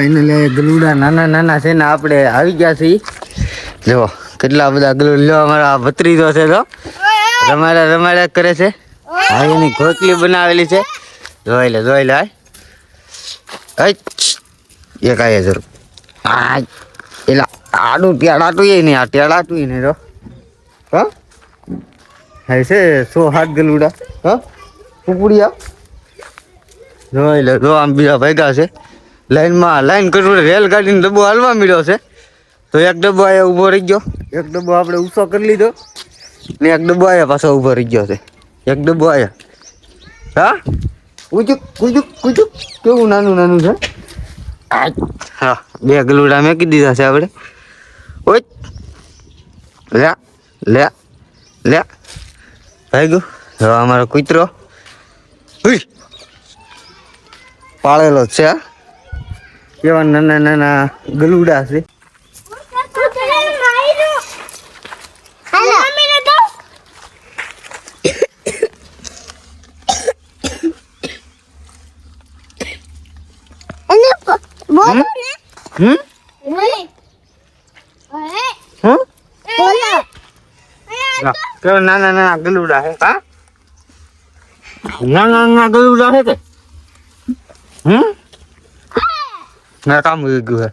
Finally ગલુડા નાના નાના છે ને આપણે આવી ગયા છીએ. જો કેટલા બધા ગલુડ લો અમારા ભત્રીજો છે તો રમાડ્યા કરે છે. હા એની ઘોટલી બનાવેલી છે. જોઈ લે એક આયા જરૂર આ એલા આડું ટેડાટું એ નહીં આ ટેડાટું નહીં તો હા હા છે 107 ગલુડા હા કુકુડિયા જોઈ લે જો આમ બીજા ભેગા છે લાઈન કરું રેલગાડીનો ડબ્બો હાલવા મળ્યો છે તો એક ડબ્બો અહીંયા ઊભો રહી ગયો એક ડબ્બો આપણે ઊંચો કરી લીધો ને એક ડબ્બો અહીંયા પાછો ઊભો રહી ગયો છે એક ડબ્બો અહીંયા હા કુચુક કેવું નાનું છે હા 2 ગલુડા મેકી દીધા છે આપણે ઓય લે ભાઈ હવે અમારો કૂતરો પાળેલો છે કેવા નાના ગલુડા છે. નાના ગલુડા છે હા નાના ગલુડા છે ના કામ ગયું હે